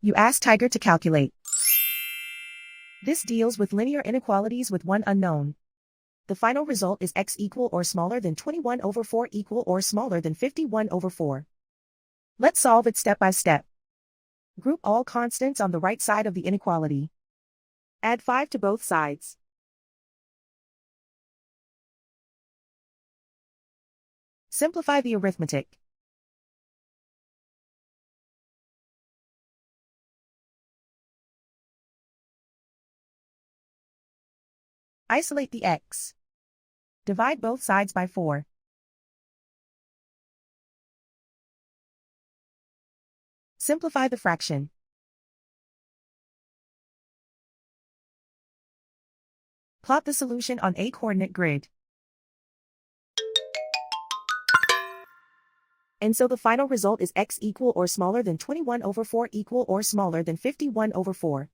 You ask Tiger to calculate. This deals with linear inequalities with one unknown. The final result is x equal or smaller than 21/4 equal or smaller than 51/4. Let's solve it step by step. Group all constants on the right side of the inequality. Add 5 to both sides. Simplify the arithmetic. Isolate the x. Divide both sides by 4. Simplify the fraction. Plot the solution on a coordinate grid. And so the final result is x equal or smaller than 21/4 equal or smaller than 51/4.